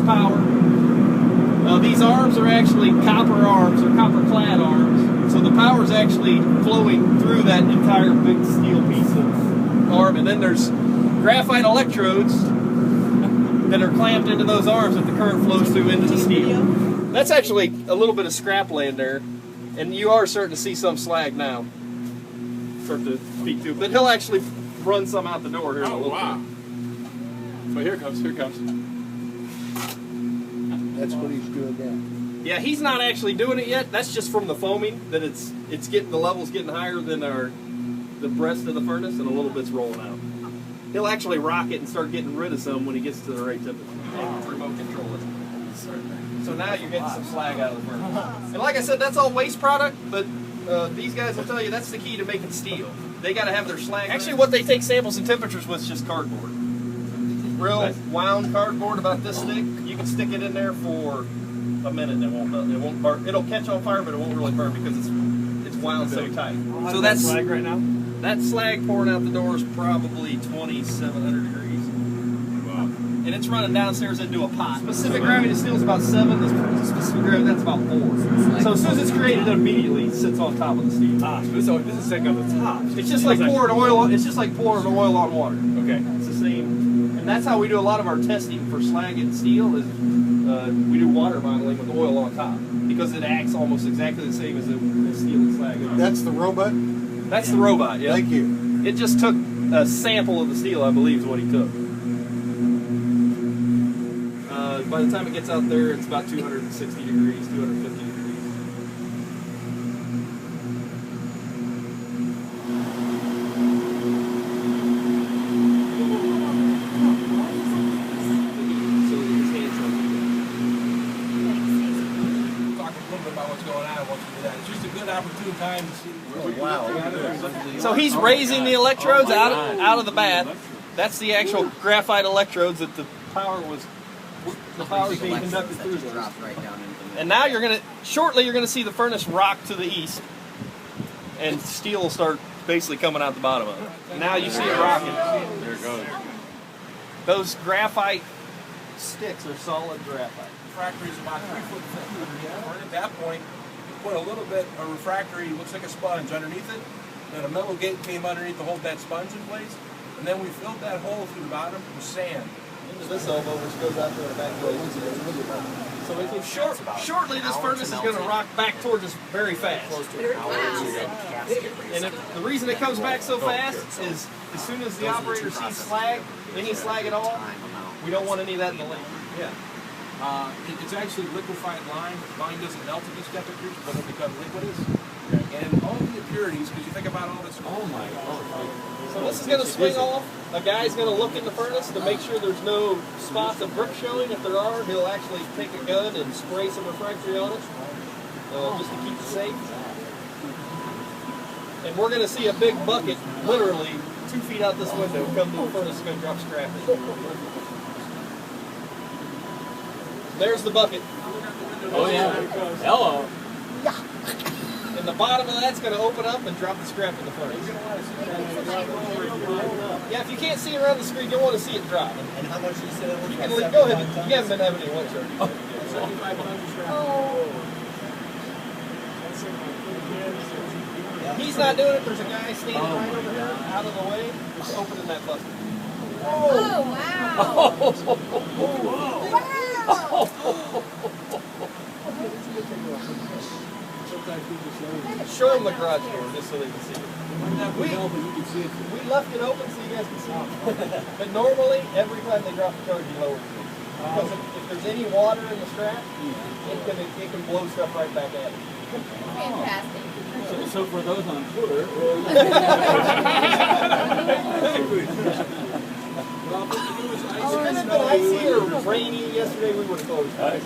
power. These arms are actually copper arms, or copper-clad arms, so the power is actually flowing through that entire big steel piece of arm, and then there's graphite electrodes that are clamped into those arms that the current flows through into the steel. That's actually a little bit of scrap laying there, and you are starting to see some slag now. Start to speak to, but he'll actually run some out the door here in a little bit. So here it comes, here it comes. That's what he's doing now. Yeah, he's not actually doing it yet. That's just from the foaming that it's getting, the level's getting higher than the breast of the furnace, and a little bit's rolling out. He'll actually rock it and start getting rid of some when he gets to the right temperature. And remote control it. So now you're getting some slag out of the furnace. And like I said, that's all waste product, but these guys will tell you that's the key to making steel. They got to have their slag. Actually, what they take samples and temperatures with is just cardboard. Real wound cardboard about this thick. You can stick it in there for a minute and it won't melt. It won't burn. It'll catch on fire, but it won't really burn because it's wound so tight. So that's slag right now. That slag pouring out the door is probably 2,700 degrees. Wow. And it's running downstairs into a pot. Specific gravity of steel is about 7. The specific gravity, that's about 4. So as soon as it's created, it immediately sits on top of the steel. So this is sitting on the top. It's just like pouring oil. It's just like pouring oil on water. Okay. It's the same. And that's how we do a lot of our testing for slag and steel. Is we do water modeling with oil on top because it acts almost exactly the same as the steel and slag. That's the robot? That's the robot, yeah. Thank you. It just took a sample of the steel, I believe, is what he took. By the time it gets out there, it's about 260 degrees, 250 degrees. Talk a little bit about what's going on once we do that. It's just a good opportune time to see. Wow. So he's raising the electrodes out of the bath. That's the actual graphite electrodes that the power is being conducted through those. And now shortly you're gonna see the furnace rock to the east, and steel will start basically coming out the bottom of it. Now you see it rocking. There it goes. Those graphite sticks are solid graphite. Refractory is about 3 foot thick. And at that point, you put a little bit of refractory, looks like a sponge underneath it. Then a metal gate came underneath to hold that sponge in place. And then we filled that hole through the bottom with sand. Into this elbow, which goes out to the back way. So shortly, this furnace is going to rock back towards us very fast. And the reason it comes back so fast is as soon as the operator sees slag, any slag at all, we don't want any of that in the lane. Yeah. It's actually liquefied lime. Lime doesn't melt at these temperatures, but it'll become liquidous. And all the impurities, because you think about all this. Oh my God. So this is going to swing off. A guy's going to look in the furnace to make sure there's no spots of brick showing. If there are, he'll actually take a gun and spray some refractory on it, just to keep it safe. And we're going to see a big bucket, literally 2 feet out this window, come to the furnace. It's going to drop scrap in. There's the bucket. Oh yeah. Hello. And the bottom of that's going to open up and drop the scrap in the furnace. Yeah, if you can't see around the screen, you'll want to see it drop. And how much you said? You can leave. Go ahead. You haven't been having any lunch, have you? He's not doing it. There's a guy standing right over here, out of the way, just opening that bucket. Oh, Show them the garage door just so they can see it. We left it open so you guys can see it. But normally, every time they drop the charge, you lower it. Because if there's any water in the strap, it can blow stuff right back at it. Fantastic. So for those on Twitter, If it had been icy or rainy yesterday, we would have closed it.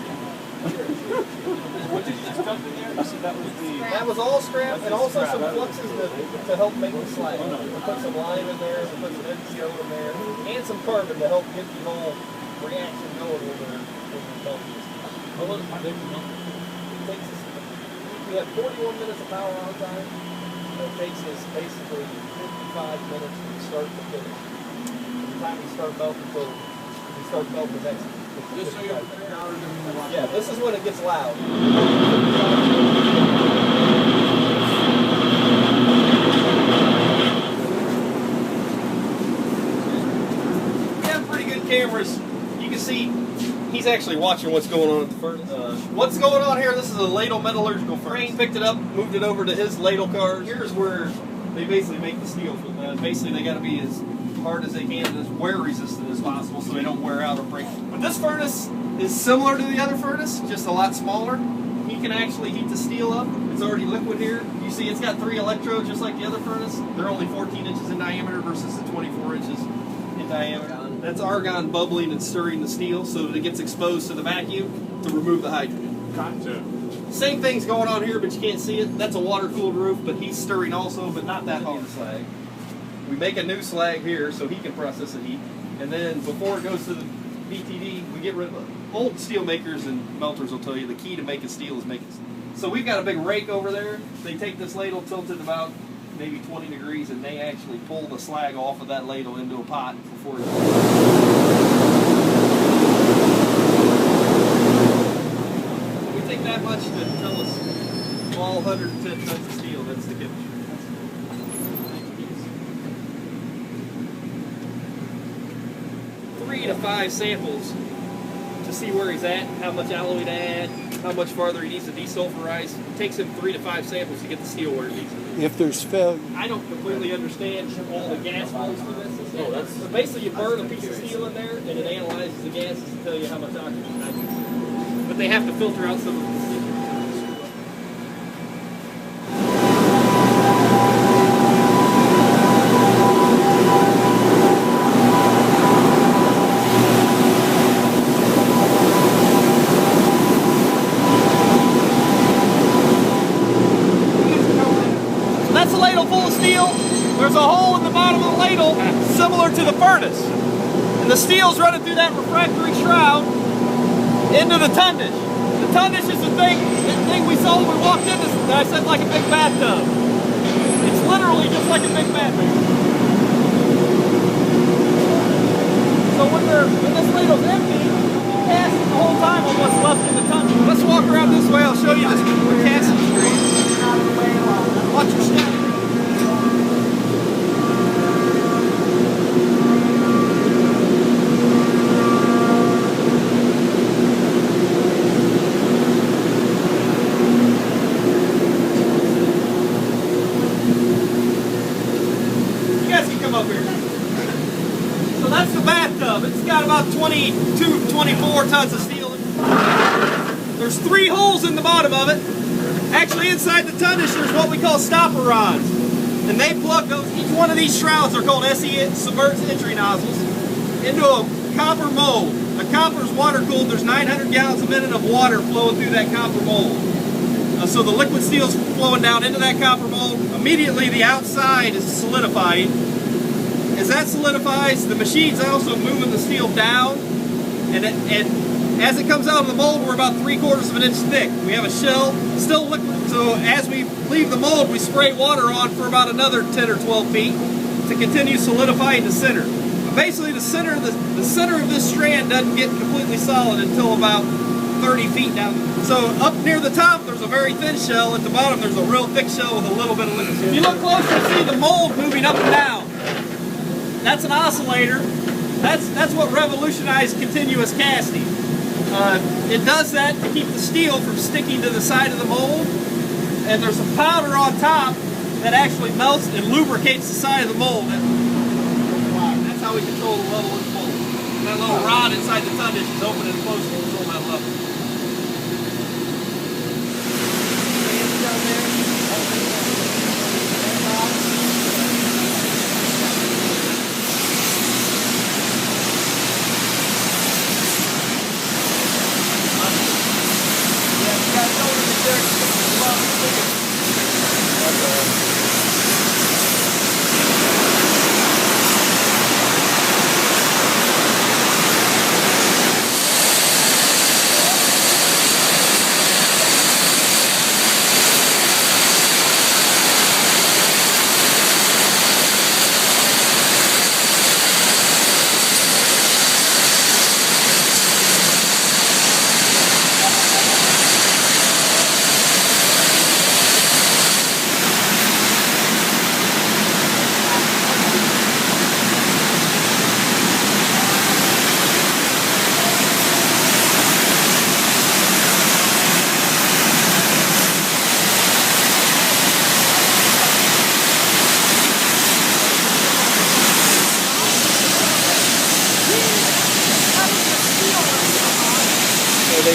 what did you just dump in there? You said that was the. That was all scrap, and also some fluxes to help make the slag. We put some lime in there, we put some MCO in there, and some carbon to help get the whole reaction going when we're melting this. How long does it take to melt? It takes us, we have 41 minutes of power on time. It takes us basically 55 minutes from start to finish. From the time we start melting until we start melting the next Just so you're Yeah, this is when it gets loud. We have pretty good cameras. You can see he's actually watching what's going on at the furnace. What's going on here? This is a ladle metallurgical furnace. Crane picked it up, moved it over to his ladle cars. Here's where they basically make the steel. Basically, they got to be as hard as they can and as wear resistant as possible so they don't wear out or break. But this furnace is similar to the other furnace, just a lot smaller. He can actually heat the steel up. It's already liquid here. You see it's got 3 electrodes just like the other furnace. They're only 14 inches in diameter versus the 24 inches in diameter. That's argon bubbling and stirring the steel so that it gets exposed to the vacuum to remove the hydrogen. Gotcha. Same thing's going on here, but you can't see it. That's a water-cooled roof, but he's stirring also, but not that hard slag. We make a new slag here so he can process the heat. And then before it goes to the BTD, we get rid of it. Old steel makers and melters will tell you the key to making steel is making steel. So we've got a big rake over there. They take this ladle, tilt it about maybe 20 degrees, and they actually pull the slag off of that ladle into a pot before it we take that much to tell us all 110 tons of steel. That's the temperature. 3 to 5 samples to see where he's at, how much alloy to add, how much farther he needs to desulfurize. It takes him 3 to 5 samples to get the steel where it needs to be. If there's failure, I don't completely understand all the gas flows for this. So basically you burn a piece of steel in there and it analyzes the gases to tell you how much oxygen I use. But they have to filter out some of the constituents. That's a ladle full of steel. There's a hole in the bottom of the ladle similar to the furnace. And the steel's running through that refractory shroud into the tundish. The tundish is the thing we saw when we walked in this, that I said like a big bathtub. It's literally just like a big bathtub. So when this ladle's empty, you cast the whole time on what's left in the tundish. Let's walk around this way, I'll show you this casting screen. Watch your step. You guys can come up here. So that's the bathtub. It's got about 22, 24 tons of steel. There's 3 holes in the bottom of it. Actually, inside the tundish, there's what we call stopper rods. And they plug those, each one of these shrouds are called SE submerged entry nozzles, into a copper mold. The copper is water cooled. There's 900 gallons a minute of water flowing through that copper mold. So the liquid steel is flowing down into that copper mold. Immediately, the outside is solidifying. As that solidifies, the machine's also moving the steel down. And as it comes out of the mold, we're about 3/4 of an inch thick. We have a shell, still liquid, so as we leave the mold, we spray water on for about another 10 or 12 feet to continue solidifying the center. But basically, the center of this strand doesn't get completely solid until about 30 feet down. So up near the top, there's a very thin shell. At the bottom, there's a real thick shell with a little bit of liquid. If you look closer, you see the mold moving up and down. That's an oscillator. That's what revolutionized continuous casting. It does that to keep the steel from sticking to the side of the mold, and there's a powder on top that actually melts and lubricates the side of the mold. That's how we control the level of the mold. And that little rod inside the tundish is open and closed to control that level. Down there.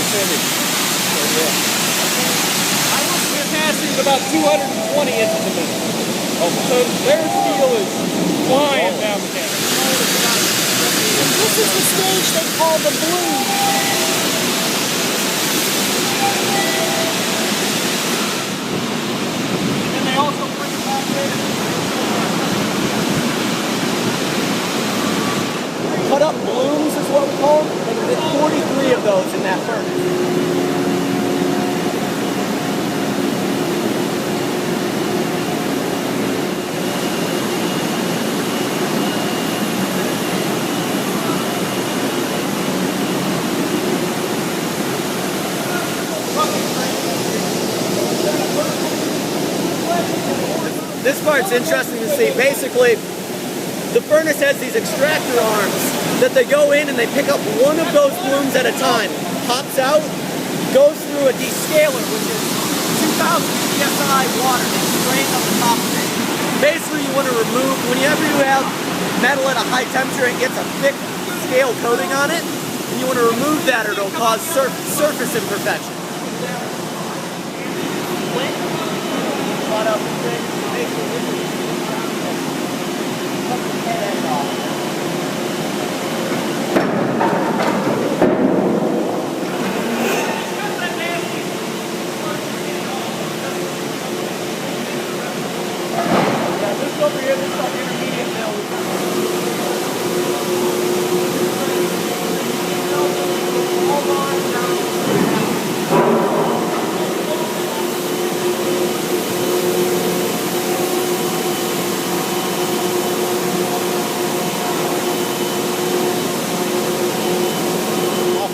finish. So, yeah. We're passing about 220 inches a minute. So their steel is flying down the cannon. This is the stage they call the bloom. And they also bring it back there. Cut up blooms is what we call them. There's 43 of those in that furnace. This part's interesting to see. Basically, the furnace has these extractor arms that they go in and they pick up one of those blooms at a time, pops out, goes through a descaler, which is 2,000 psi water that's drained on the top of it. Basically, you want to remove, whenever you have metal at a high temperature, it gets a thick scale coating on it, and you want to remove that or it'll cause surface imperfection. Cut up the thing. This over here, this is our intermediate mill.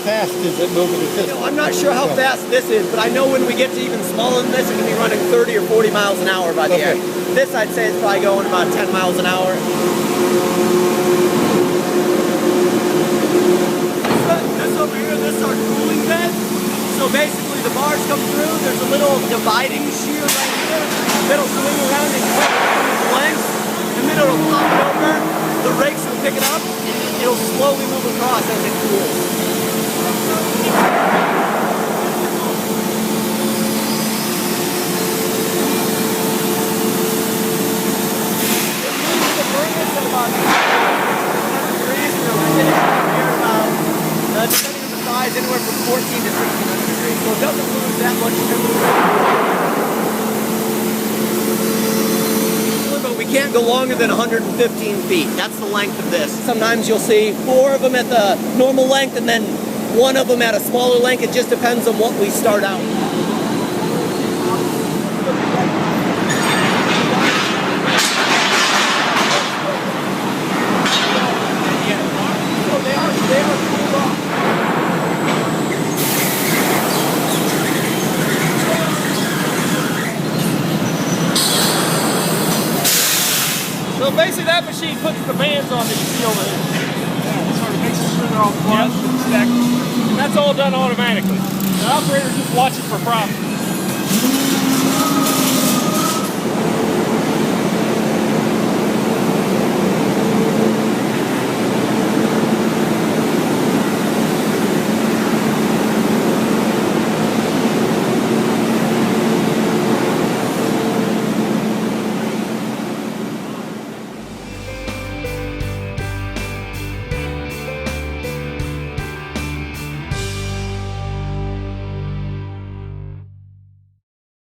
Fast is it moving at this? I'm not sure how fast this is, but I know when we get to even smaller than this, it can be running 30 or 40 miles an hour by the air. This, I'd say, is probably going about 10 miles an hour. This over here, this is our cooling bed. So basically, the bars come through. There's a little dividing shear right here that'll swing around and cut the lengths, and then it'll pop it over. The rakes will pick it up. It'll slowly move across as it cools. Depending on the size, anywhere from 14 to 1600 degrees. So it doesn't lose that much temperature. But we can't go longer than 115 feet. That's the length of this. Sometimes you'll see 4 of them at the normal length and then 1 of them at a smaller length. It just depends on what we start out. They are cooled off. So basically that machine puts the bands on that you see over there. So it makes sure they're all flush and stacked. And that's all done automatically. The operator just watches for problems.